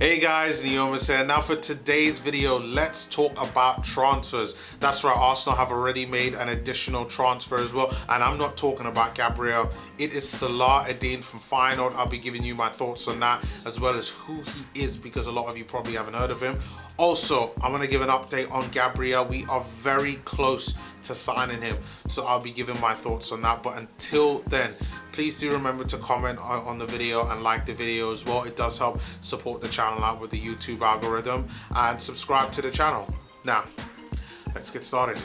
Hey guys, Neomas here. Now for today's video, let's talk about transfers. That's right, Arsenal have already made an additional transfer as well. And I'm not talking about Gabriel. It is Salah-Eddine from Feyenoord. I'll be giving you my thoughts on that, as well as who he is, because a lot of you probably haven't heard of him. Also, I'm going to give an update on Gabriel. We are very close to signing him, so I'll be giving my thoughts on that. But until then, please do remember to comment on the video and like the video as well. It does help support the channel out with the YouTube algorithm, and subscribe to the channel. Now, let's get started.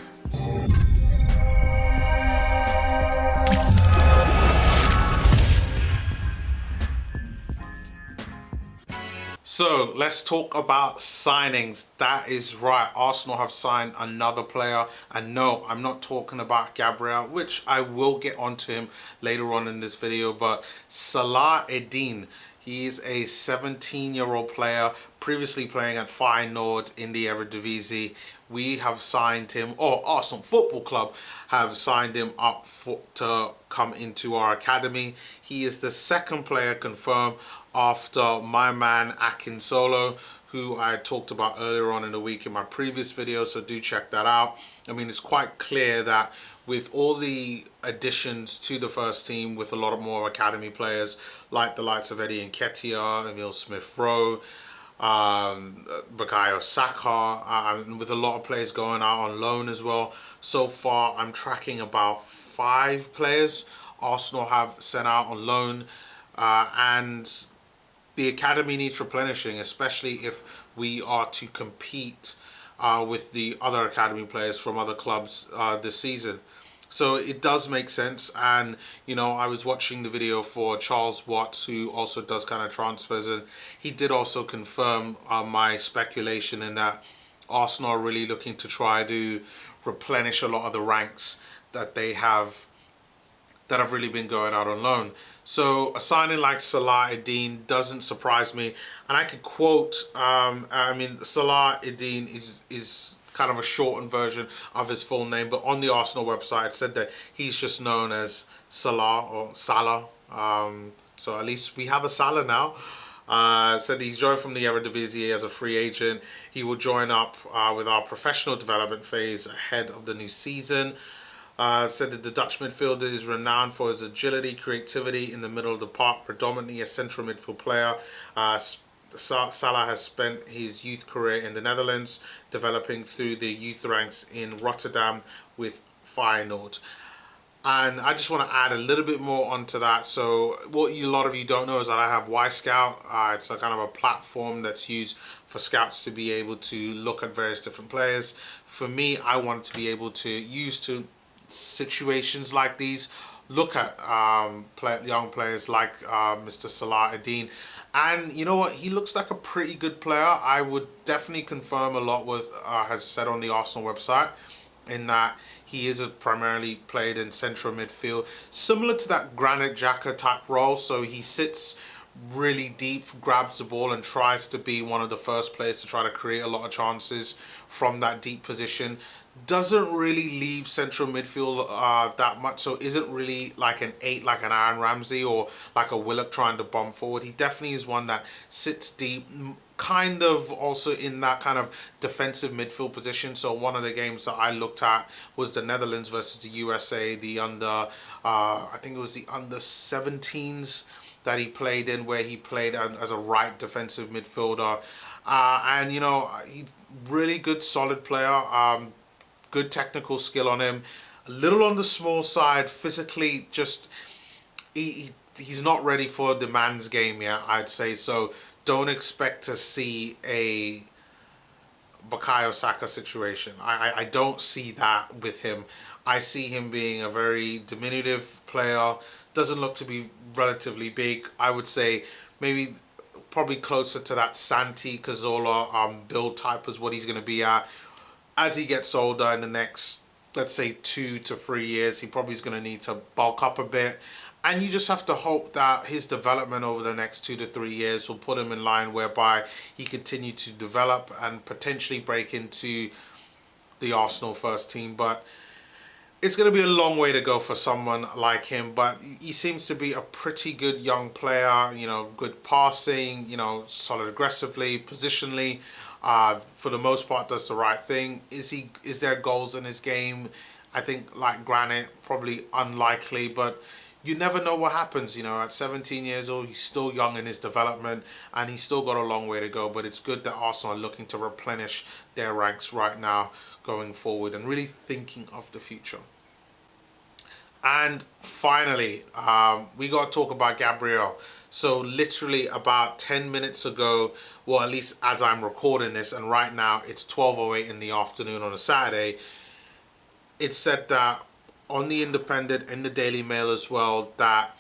So let's talk about signings. That is right, Arsenal have signed another player, and no, I'm not talking about Gabriel, which I will get onto him later on in this video, but Salah-Eddine. He is a 17-year-old player, previously playing at Feyenoord in the Eredivisie. We have signed him, or Arsenal Football Club have signed him up to come into our academy. He is the second player confirmed after my man Solo, who I talked about earlier on in the week in my previous video, so do check that out. I mean, it's quite clear that with all the additions to the first team, with a lot of more academy players like the likes of Eddie Nketiah, Emil Smith-Rowe, Bukayo Saka, and with a lot of players going out on loan as well. So far, I'm tracking about 5 players Arsenal have sent out on loan, and the academy needs replenishing, especially if we are to compete with the other academy players from other clubs this season. So it does make sense. And you know, I was watching the video for Charles Watts, who also does kind of transfers, and he did also confirm my speculation in that Arsenal are really looking to try to replenish a lot of the ranks that they have that have really been going out on loan. So a signing like Salah-Eddine doesn't surprise me. And I could quote, I mean, Salah-Eddine is kind of a shortened version of his full name, but on the Arsenal website it said that he's just known as Salah or Salah. So at least we have a Salah now. Said he's joined from the Eredivisie as a free agent. He will join up with our professional development phase ahead of the new season. Said that the Dutch midfielder is renowned for his agility, creativity in the middle of the park, predominantly a central midfield player. Salah has spent his youth career in the Netherlands, developing through the youth ranks in Rotterdam with Feyenoord. And I just want to add a little bit more onto that. So what a lot of you don't know is that I have Y-Scout. It's a kind of a platform that's used for scouts to be able to look at various different players. For me, I want to be able to use to situations like these, look at young players like Mr. Salah-Eddine, and you know what, he looks like a pretty good player. I would definitely confirm a lot what has said on the Arsenal website, in that he is primarily played in central midfield, similar to that Granit Xhaka type role. So he sits really deep, grabs the ball, and tries to be one of the first players to try to create a lot of chances from that deep position. Doesn't really leave central midfield that much, so isn't really like an 8 like an Aaron Ramsey or like a Willock trying to bomb forward. He definitely is one that sits deep, kind of also in that kind of defensive midfield position. So one of the games that I looked at was the Netherlands versus the USA, the under I think it was the under 17s that he played in, where he played as a right defensive midfielder, and you know, he's really good, solid player. Good technical skill on him, a little on the small side physically. Just he's not ready for the man's game yet, I'd say. So don't expect to see a Bukayo Saka situation. I don't see that with him. I see him being a very diminutive player. Doesn't look to be relatively big. I would say maybe probably closer to that Santi Cazorla build type is what he's going to be at. As he gets older in the next, let's say 2 to 3 years, he probably is going to need to bulk up a bit. And you just have to hope that his development over the next 2 to 3 years will put him in line whereby he continue to develop and potentially break into the Arsenal first team. But it's going to be a long way to go for someone like him, but he seems to be a pretty good young player, you know, good passing, you know, solid aggressively, positionally, for the most part does the right thing. Is there goals in his game? I think like Granit, probably unlikely, but you never know what happens, you know. At 17 years old, he's still young in his development and he's still got a long way to go, but it's good that Arsenal are looking to replenish their ranks right now going forward and really thinking of the future. And finally, we got to talk about Gabriel. So literally about 10 minutes ago, well, at least as I'm recording this, and right now it's 12:08 in the afternoon on a Saturday, it said that on the Independent and the Daily Mail as well, that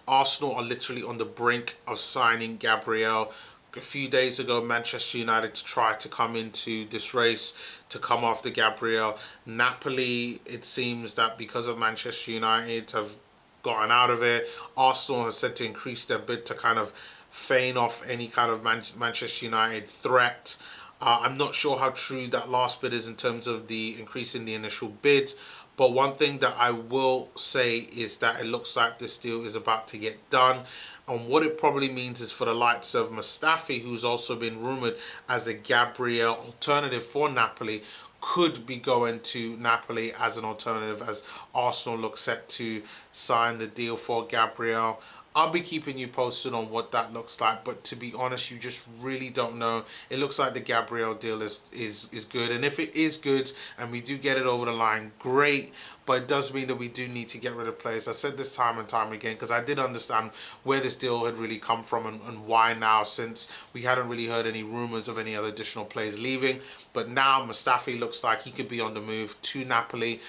Arsenal are literally on the brink of signing Gabriel. A few days ago, Manchester United tried to come into this race to come after Gabriel. Napoli, it seems that because of Manchester United have gotten out of it, Arsenal has said to increase their bid to kind of feign off any kind of Manchester United threat. I'm not sure how true that last bit is in terms of the increase in the initial bid. But one thing that I will say is that it looks like this deal is about to get done. And what it probably means is for the likes of Mustafi, who's also been rumoured as a Gabriel alternative for Napoli, could be going to Napoli as an alternative as Arsenal look set to sign the deal for Gabriel. I'll be keeping you posted on what that looks like, but to be honest, you just really don't know. It looks like the Gabriel deal is good, and if it is good and we do get it over the line, great. But it does mean that we do need to get rid of players. I said this time and time again because I did understand where this deal had really come from and why now, since we hadn't really heard any rumours of any other additional players leaving. But now Mustafi looks like he could be on the move to Napoli.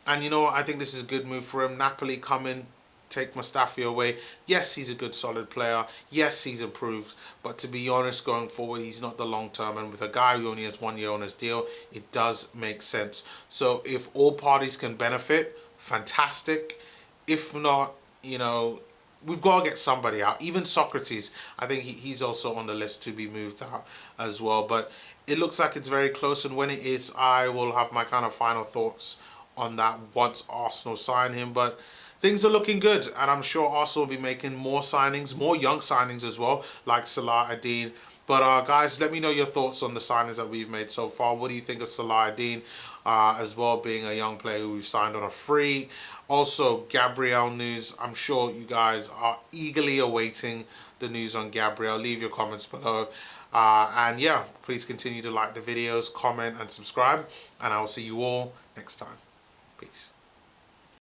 And you know what? I think this is a good move for him. Napoli come in, take Mustafi away. Yes, he's a good solid player. Yes, he's improved. But to be honest, going forward, he's not the long term. And with a guy who only has 1 year on his deal, it does make sense. So if all parties can benefit, fantastic. If not, you know, we've got to get somebody out. Even Socrates, I think he's also on the list to be moved out as well. But it looks like it's very close. And when it is, I will have my kind of final thoughts on that once Arsenal sign him. But things are looking good, and I'm sure Arsenal will be making more signings, more young signings as well, like Salah-Eddine. But guys, let me know your thoughts on the signings that we've made so far. What do you think of Salah-Eddine as well, being a young player who we've signed on a free? Also, Gabriel news. I'm sure you guys are eagerly awaiting the news on Gabriel. Leave your comments below. And yeah, please continue to like the videos, comment, and subscribe. And I will see you all next time. Peace.